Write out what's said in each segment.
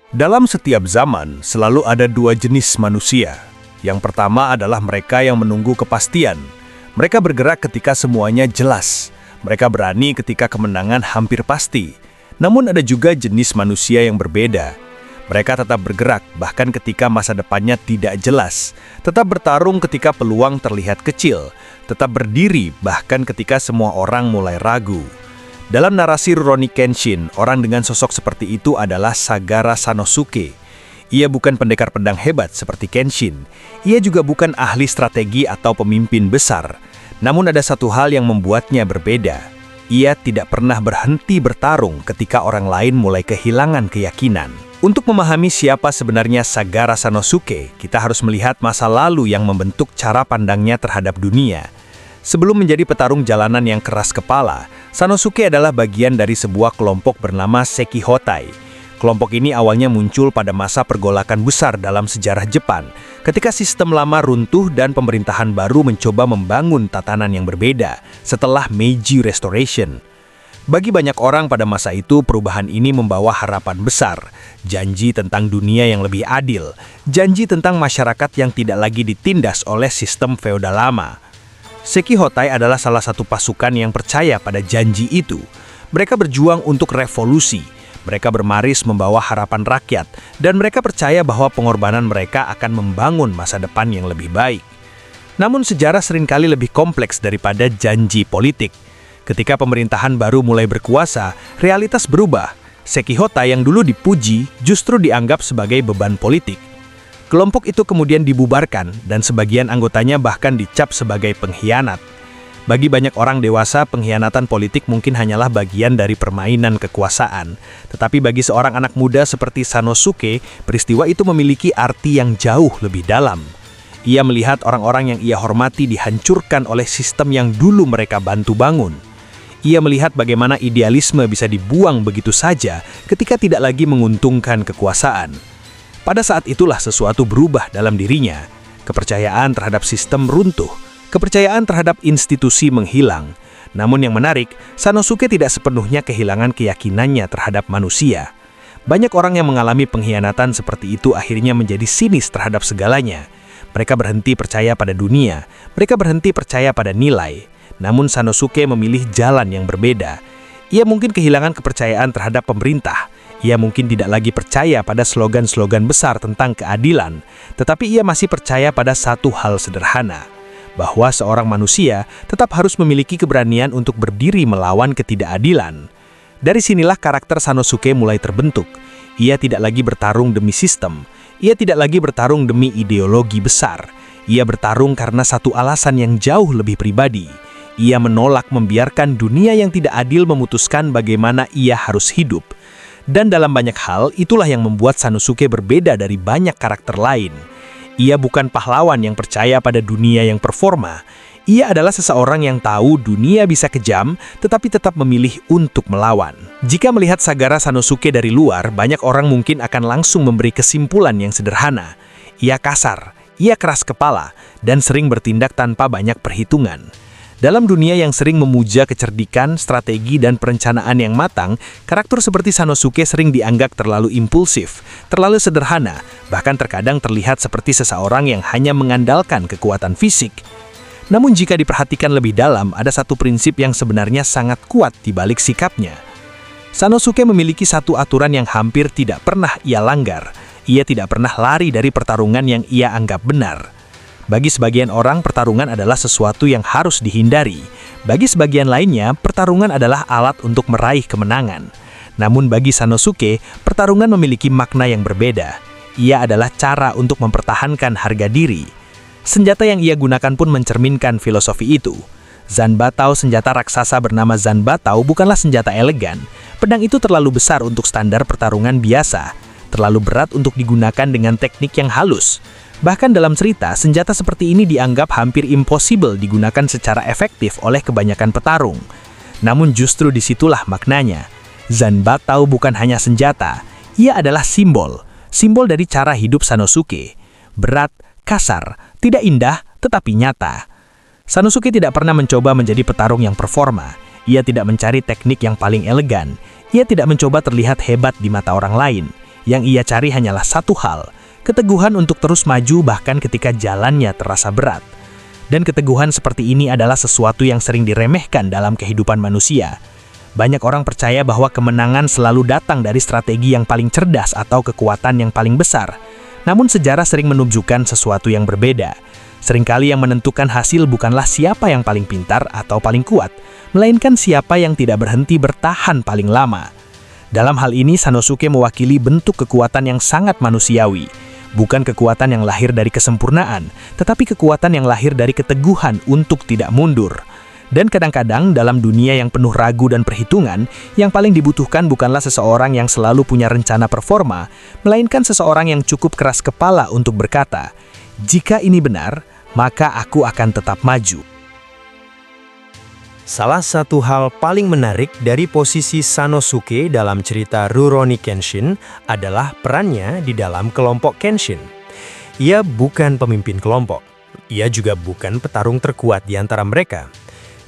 Dalam setiap zaman, selalu ada dua jenis manusia. Yang pertama adalah mereka yang menunggu kepastian. Mereka bergerak ketika semuanya jelas. Mereka berani ketika kemenangan hampir pasti. Namun ada juga jenis manusia yang berbeda. Mereka tetap bergerak bahkan ketika masa depannya tidak jelas. Tetap bertarung ketika peluang terlihat kecil. Tetap berdiri bahkan ketika semua orang mulai ragu. Dalam narasi Rurouni Kenshin, orang dengan sosok seperti itu adalah Sagara Sanosuke. Ia bukan pendekar pedang hebat seperti Kenshin. Ia juga bukan ahli strategi atau pemimpin besar. Namun ada satu hal yang membuatnya berbeda. Ia tidak pernah berhenti bertarung ketika orang lain mulai kehilangan keyakinan. Untuk memahami siapa sebenarnya Sagara Sanosuke, kita harus melihat masa lalu yang membentuk cara pandangnya terhadap dunia. Sebelum menjadi petarung jalanan yang keras kepala, Sanosuke adalah bagian dari sebuah kelompok bernama Sekihotai. Kelompok ini awalnya muncul pada masa pergolakan besar dalam sejarah Jepang, ketika sistem lama runtuh dan pemerintahan baru mencoba membangun tatanan yang berbeda setelah Meiji Restoration. Bagi banyak orang pada masa itu, perubahan ini membawa harapan besar, janji tentang dunia yang lebih adil, janji tentang masyarakat yang tidak lagi ditindas oleh sistem feodal lama. Sekihotai adalah salah satu pasukan yang percaya pada janji itu. Mereka berjuang untuk revolusi. Mereka bermaris membawa harapan rakyat, dan mereka percaya bahwa pengorbanan mereka akan membangun masa depan yang lebih baik. Namun sejarah seringkali lebih kompleks daripada janji politik. Ketika pemerintahan baru mulai berkuasa, realitas berubah. Sekihotai yang dulu dipuji justru dianggap sebagai beban politik. Kelompok itu kemudian dibubarkan dan sebagian anggotanya bahkan dicap sebagai pengkhianat. Bagi banyak orang dewasa, pengkhianatan politik mungkin hanyalah bagian dari permainan kekuasaan. Tetapi bagi seorang anak muda seperti Sanosuke, peristiwa itu memiliki arti yang jauh lebih dalam. Ia melihat orang-orang yang ia hormati dihancurkan oleh sistem yang dulu mereka bantu bangun. Ia melihat bagaimana idealisme bisa dibuang begitu saja ketika tidak lagi menguntungkan kekuasaan. Pada saat itulah sesuatu berubah dalam dirinya. Kepercayaan terhadap sistem runtuh, kepercayaan terhadap institusi menghilang. Namun yang menarik, Sanosuke tidak sepenuhnya kehilangan keyakinannya terhadap manusia. Banyak orang yang mengalami pengkhianatan seperti itu akhirnya menjadi sinis terhadap segalanya. Mereka berhenti percaya pada dunia, mereka berhenti percaya pada nilai. Namun Sanosuke memilih jalan yang berbeda. Ia mungkin kehilangan kepercayaan terhadap pemerintah. Ia mungkin tidak lagi percaya pada slogan-slogan besar tentang keadilan, tetapi ia masih percaya pada satu hal sederhana, bahwa seorang manusia tetap harus memiliki keberanian untuk berdiri melawan ketidakadilan. Dari sinilah karakter Sanosuke mulai terbentuk. Ia tidak lagi bertarung demi sistem, ia tidak lagi bertarung demi ideologi besar. Ia bertarung karena satu alasan yang jauh lebih pribadi. Ia menolak membiarkan dunia yang tidak adil memutuskan bagaimana ia harus hidup. Dan dalam banyak hal, itulah yang membuat Sanosuke berbeda dari banyak karakter lain. Ia bukan pahlawan yang percaya pada dunia yang performa. Ia adalah seseorang yang tahu dunia bisa kejam, tetapi tetap memilih untuk melawan. Jika melihat Sagara Sanosuke dari luar, banyak orang mungkin akan langsung memberi kesimpulan yang sederhana. Ia kasar, ia keras kepala, dan sering bertindak tanpa banyak perhitungan. Dalam dunia yang sering memuja kecerdikan, strategi, dan perencanaan yang matang, karakter seperti Sanosuke sering dianggap terlalu impulsif, terlalu sederhana, bahkan terkadang terlihat seperti seseorang yang hanya mengandalkan kekuatan fisik. Namun jika diperhatikan lebih dalam, ada satu prinsip yang sebenarnya sangat kuat di balik sikapnya. Sanosuke memiliki satu aturan yang hampir tidak pernah ia langgar. Ia tidak pernah lari dari pertarungan yang ia anggap benar. Bagi sebagian orang, pertarungan adalah sesuatu yang harus dihindari. Bagi sebagian lainnya, pertarungan adalah alat untuk meraih kemenangan. Namun bagi Sanosuke, pertarungan memiliki makna yang berbeda. Ia adalah cara untuk mempertahankan harga diri. Senjata yang ia gunakan pun mencerminkan filosofi itu. Zanbatao, senjata raksasa bernama Zanbatao, bukanlah senjata elegan. Pedang itu terlalu besar untuk standar pertarungan biasa, terlalu berat untuk digunakan dengan teknik yang halus. Bahkan dalam cerita, senjata seperti ini dianggap hampir impossible digunakan secara efektif oleh kebanyakan petarung. Namun justru disitulah maknanya. Zanbatao bukan hanya senjata, ia adalah simbol dari cara hidup Sanosuke. Berat, kasar, tidak indah, tetapi nyata. Sanosuke tidak pernah mencoba menjadi petarung yang performa. Ia tidak mencari teknik yang paling elegan. Ia tidak mencoba terlihat hebat di mata orang lain. Yang ia cari hanyalah satu hal, keteguhan untuk terus maju bahkan ketika jalannya terasa berat. Dan keteguhan seperti ini adalah sesuatu yang sering diremehkan dalam kehidupan manusia. Banyak orang percaya bahwa kemenangan selalu datang dari strategi yang paling cerdas atau kekuatan yang paling besar. Namun sejarah sering menunjukkan sesuatu yang berbeda. Seringkali yang menentukan hasil bukanlah siapa yang paling pintar atau paling kuat, melainkan siapa yang tidak berhenti bertahan paling lama. Dalam hal ini, Sanosuke mewakili bentuk kekuatan yang sangat manusiawi. Bukan kekuatan yang lahir dari kesempurnaan, tetapi kekuatan yang lahir dari keteguhan untuk tidak mundur. Dan kadang-kadang dalam dunia yang penuh ragu dan perhitungan, yang paling dibutuhkan bukanlah seseorang yang selalu punya rencana performa, melainkan seseorang yang cukup keras kepala untuk berkata, "Jika ini benar, maka aku akan tetap maju." Salah satu hal paling menarik dari posisi Sanosuke dalam cerita Rurouni Kenshin adalah perannya di dalam kelompok Kenshin. Ia bukan pemimpin kelompok. Ia juga bukan petarung terkuat di antara mereka.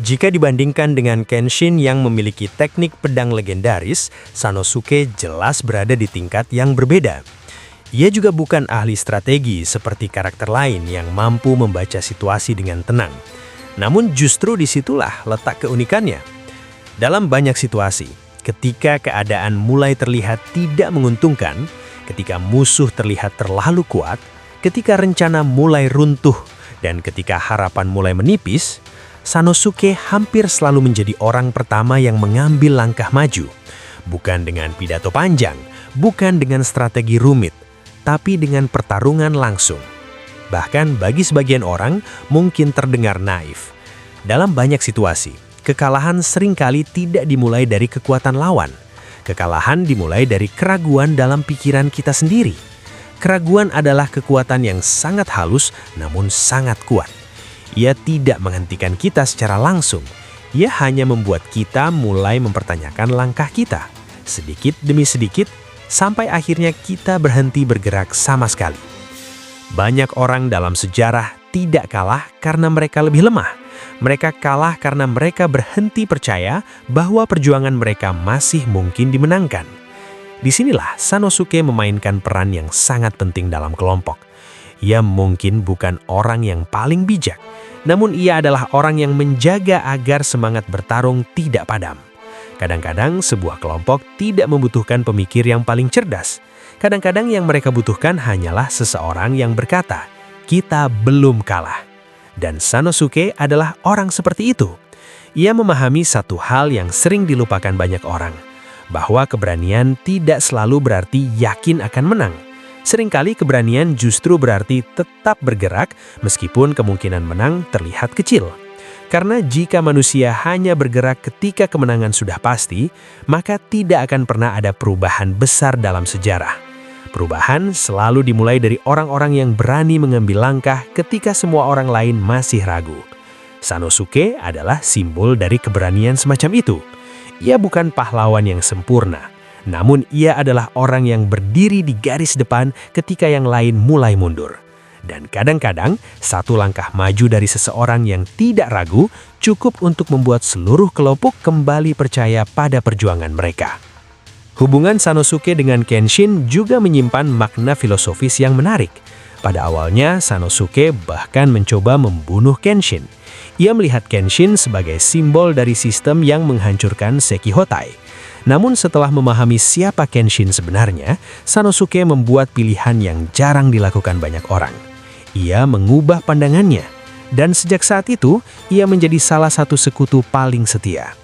Jika dibandingkan dengan Kenshin yang memiliki teknik pedang legendaris, Sanosuke jelas berada di tingkat yang berbeda. Ia juga bukan ahli strategi seperti karakter lain yang mampu membaca situasi dengan tenang. Namun justru disitulah letak keunikannya. Dalam banyak situasi, ketika keadaan mulai terlihat tidak menguntungkan, ketika musuh terlihat terlalu kuat, ketika rencana mulai runtuh, dan ketika harapan mulai menipis, Sanosuke hampir selalu menjadi orang pertama yang mengambil langkah maju. Bukan dengan pidato panjang, bukan dengan strategi rumit, tapi dengan pertarungan langsung. Bahkan bagi sebagian orang mungkin terdengar naif. Dalam banyak situasi, kekalahan seringkali tidak dimulai dari kekuatan lawan. Kekalahan dimulai dari keraguan dalam pikiran kita sendiri. Keraguan adalah kekuatan yang sangat halus namun sangat kuat. Ia tidak menghentikan kita secara langsung. Ia hanya membuat kita mulai mempertanyakan langkah kita, sedikit demi sedikit, sampai akhirnya kita berhenti bergerak sama sekali. Banyak orang dalam sejarah tidak kalah karena mereka lebih lemah. Mereka kalah karena mereka berhenti percaya bahwa perjuangan mereka masih mungkin dimenangkan. Disinilah Sanosuke memainkan peran yang sangat penting dalam kelompok. Ia mungkin bukan orang yang paling bijak, namun ia adalah orang yang menjaga agar semangat bertarung tidak padam. Kadang-kadang sebuah kelompok tidak membutuhkan pemikir yang paling cerdas. Kadang-kadang yang mereka butuhkan hanyalah seseorang yang berkata, "Kita belum kalah." Dan Sanosuke adalah orang seperti itu. Ia memahami satu hal yang sering dilupakan banyak orang, bahwa keberanian tidak selalu berarti yakin akan menang. Seringkali keberanian justru berarti tetap bergerak meskipun kemungkinan menang terlihat kecil. Karena jika manusia hanya bergerak ketika kemenangan sudah pasti, maka tidak akan pernah ada perubahan besar dalam sejarah. Perubahan selalu dimulai dari orang-orang yang berani mengambil langkah ketika semua orang lain masih ragu. Sanosuke adalah simbol dari keberanian semacam itu. Ia bukan pahlawan yang sempurna, namun ia adalah orang yang berdiri di garis depan ketika yang lain mulai mundur. Dan kadang-kadang, satu langkah maju dari seseorang yang tidak ragu cukup untuk membuat seluruh kelompok kembali percaya pada perjuangan mereka. Hubungan Sanosuke dengan Kenshin juga menyimpan makna filosofis yang menarik. Pada awalnya, Sanosuke bahkan mencoba membunuh Kenshin. Ia melihat Kenshin sebagai simbol dari sistem yang menghancurkan Sekihotai. Namun setelah memahami siapa Kenshin sebenarnya, Sanosuke membuat pilihan yang jarang dilakukan banyak orang. Ia mengubah pandangannya, dan sejak saat itu, ia menjadi salah satu sekutu paling setia.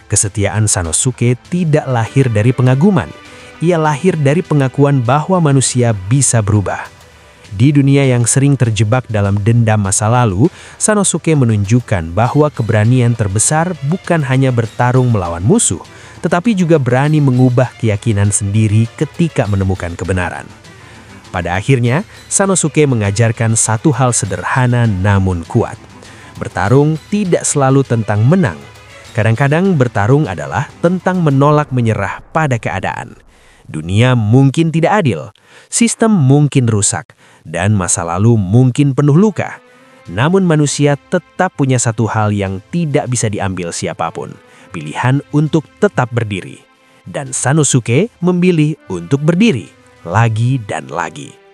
Kesetiaan Sanosuke tidak lahir dari pengaguman. Ia lahir dari pengakuan bahwa manusia bisa berubah. Di dunia yang sering terjebak dalam dendam masa lalu, Sanosuke menunjukkan bahwa keberanian terbesar bukan hanya bertarung melawan musuh, tetapi juga berani mengubah keyakinan sendiri ketika menemukan kebenaran. Pada akhirnya, Sanosuke mengajarkan satu hal sederhana namun kuat. Bertarung tidak selalu tentang menang. Kadang-kadang bertarung adalah tentang menolak menyerah pada keadaan. Dunia mungkin tidak adil, sistem mungkin rusak, dan masa lalu mungkin penuh luka. Namun manusia tetap punya satu hal yang tidak bisa diambil siapapun, pilihan untuk tetap berdiri. Dan Sanosuke memilih untuk berdiri, lagi dan lagi.